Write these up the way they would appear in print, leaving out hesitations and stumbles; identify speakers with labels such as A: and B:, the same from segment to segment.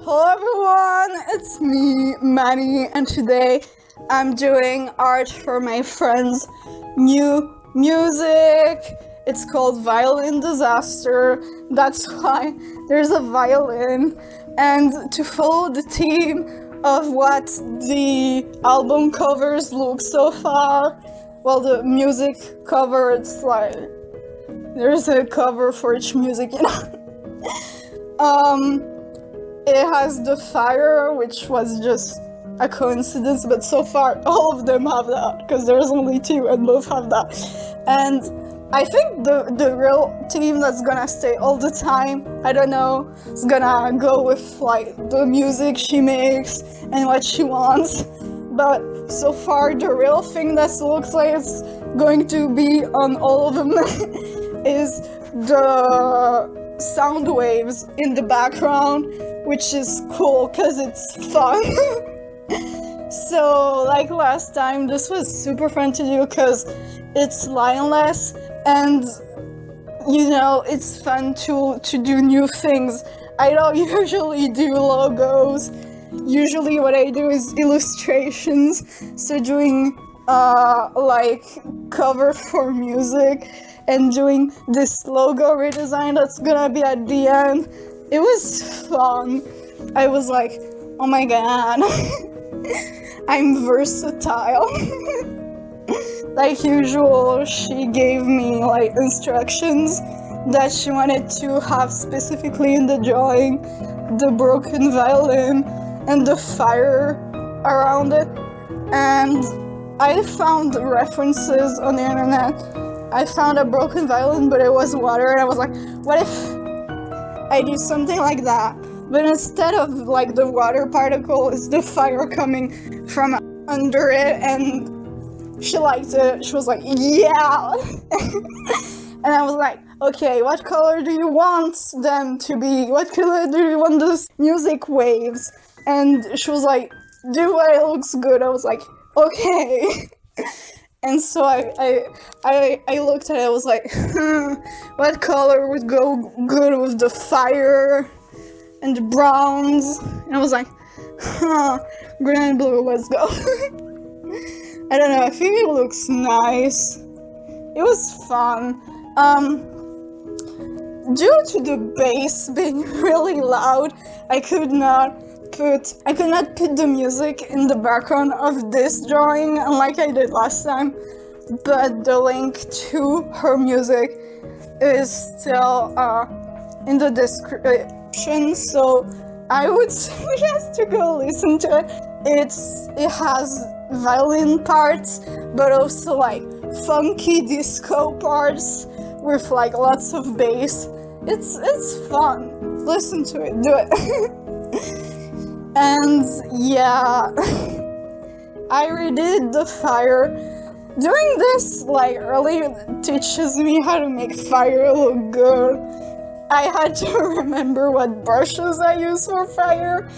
A: Hello everyone, it's me, Manny, and today I'm doing art for my friend's new music. It's called Violin Disaster. That's why there's a violin. And to follow the theme of what the album covers look so far, well, the music cover, it's like, there's a cover for each music, you know? It has the fire, which was just a coincidence, but so far all of them have that, because there's only two and both have that. And I think the real theme that's gonna stay all the time, I don't know, is gonna go with like the music she makes and what she wants. But so far the real thing that looks like it's going to be on all of them is the sound waves in the background, which is cool because it's fun. So like last time, this was super fun to do because it's lineless and you know, it's fun to do new things. I don't usually do logos. Usually what I do is illustrations, so doing like cover for music and doing this logo redesign that's gonna be at the end. It was fun. I was like, oh my god, I'm versatile. Like usual, she gave me like instructions that she wanted to have specifically in the drawing, the broken violin and the fire around it. And I found references on the internet. I found a broken violin, but it was water, and I was like, what if I do something like that? But instead of like the water particle, it's the fire coming from under it, and she liked it. She was like, yeah! And I was like, okay, what color do you want them to be? What color do you want those music waves? And she was like, do what looks good. I was like, okay. And so I looked at it, I was like, what color would go good with the fire and the browns? And I was like, green and blue, let's go. I don't know, I think it looks nice. It was fun. Due to the bass being really loud, I could not put the music in the background of this drawing, unlike I did last time, but the link to her music is still in the description, so I would suggest to go listen to it. It has violin parts, but also like funky disco parts with like lots of bass. It's fun. Listen to it, do it. And yeah, I redid the fire. Doing this like really teaches me how to make fire look good. I had to remember what brushes I use for fire.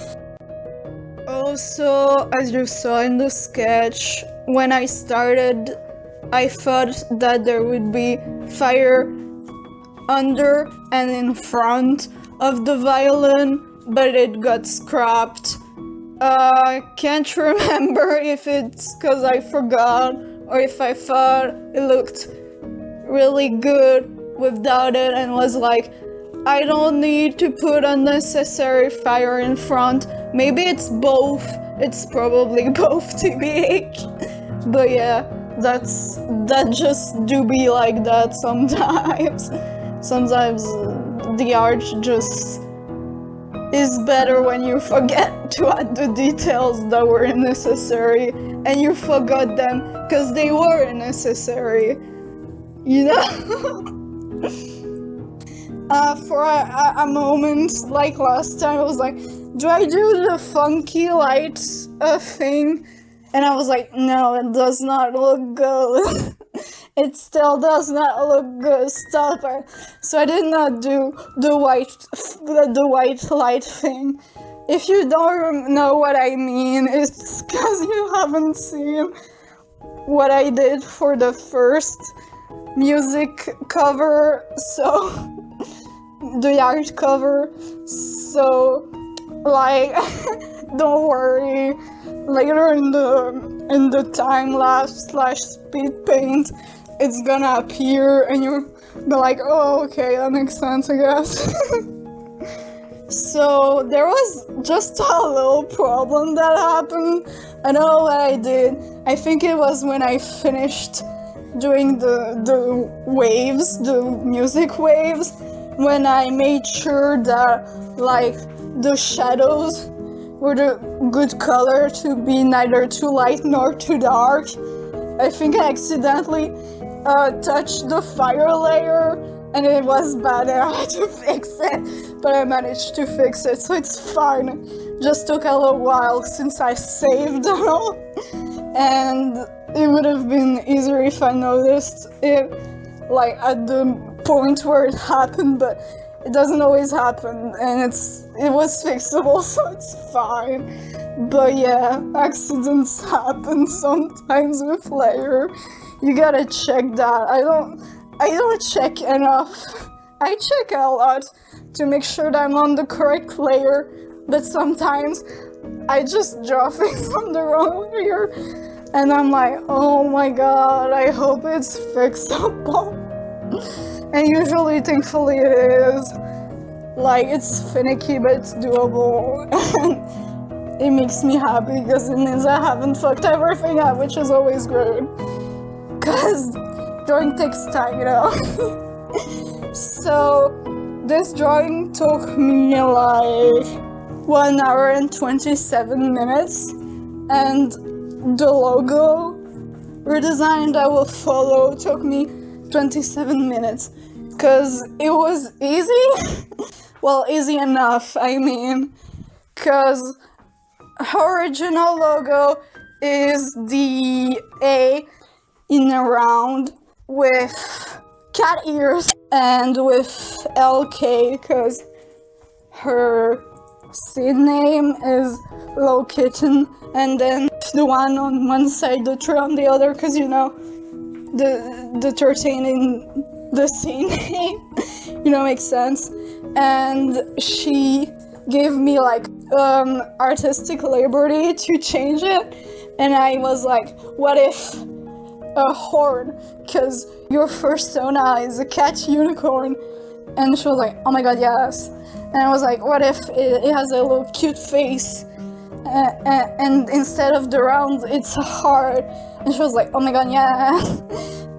A: Also, as you saw in the sketch, when I started, I thought that there would be fire under and in front of the violin, but it got scrapped. Can't remember if it's because I forgot or if I thought it looked really good without it and was like, I don't need to put unnecessary fire in front. Maybe it's both. It's probably both TBH. But yeah, that just do be like that sometimes. Sometimes the art just is better when you forget to add the details that were necessary, and you forgot them because they were necessary, you know? For a moment, like last time, I was like, do I do the funky light thing? And I was like, no, it does not look good. It still does not look good, stop it. So I did not do the white light thing. If you don't know what I mean, it's because you haven't seen what I did for the first music cover, so the art cover. So like, don't worry, later in the time lapse / Speedpaint, it's gonna appear and you'll be like, oh, okay, that makes sense, I guess. So there was just a little problem that happened. I don't know what I did. I think it was when I finished doing the waves, the music waves, when I made sure that like the shadows were the good color to be neither too light nor too dark. I think I accidentally touched the fire layer and it was bad and I had to fix it, but I managed to fix it, so it's fine. Just took a little while since I saved all, and it would have been easier if I noticed it like at the point where it happened, but it doesn't always happen, and it was fixable, so it's fine. But yeah, accidents happen sometimes with layer. You gotta check that. I don't check enough. I check a lot to make sure that I'm on the correct layer, but sometimes I just draw things on the wrong layer, and I'm like, oh my god, I hope it's fixable. And usually, thankfully, it is. Like, it's finicky, but it's doable, and it makes me happy because it means I haven't fucked everything up, which is always great. Because drawing takes time, you know. So this drawing took me like 1 hour and 27 minutes, and the logo redesign that will follow took me 27 minutes because it was easy. Well, easy enough, I mean, because her original logo is the A in a round with cat ears and with LK because her scene name is Low Kitten, and then the one on one side, the tree on the other, because you know the 13 in the scene name, you know, makes sense. And she gave me like artistic liberty to change it, and I was like, what if a horn, because your persona is a cat unicorn? And she was like, oh my god, yes. And I was like, what if it has a little cute face, and instead of the round it's a heart? And she was like, oh my god, yeah.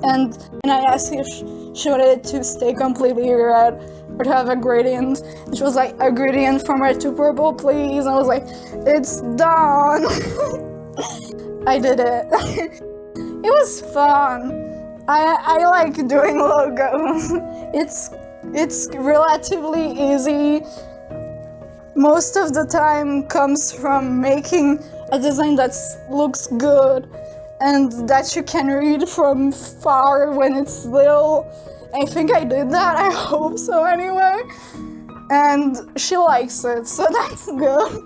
A: And I asked if she wanted it to stay completely red or to have a gradient, and she was like, a gradient from red to purple, please. And I was like, it's done. I did it. It was fun. I like doing logos. It's relatively easy. Most of the time comes from making a design that looks good and that you can read from far when it's little. I think I did that, I hope so anyway. And she likes it, so that's good.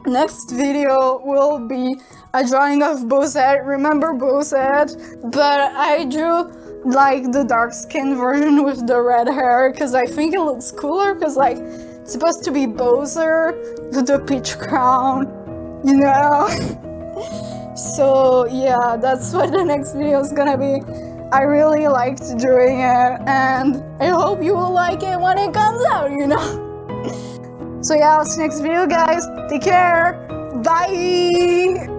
A: Next video will be a drawing of Bozette. Remember Bozette? But I drew like the dark skin version with the red hair because I think it looks cooler, because like it's supposed to be Bowser with the peach crown, you know? So yeah, that's what the next video is gonna be. I really liked doing it, and I hope you will like it when it comes out, you know? So yeah, I'll see you next video, guys. Take care. Bye.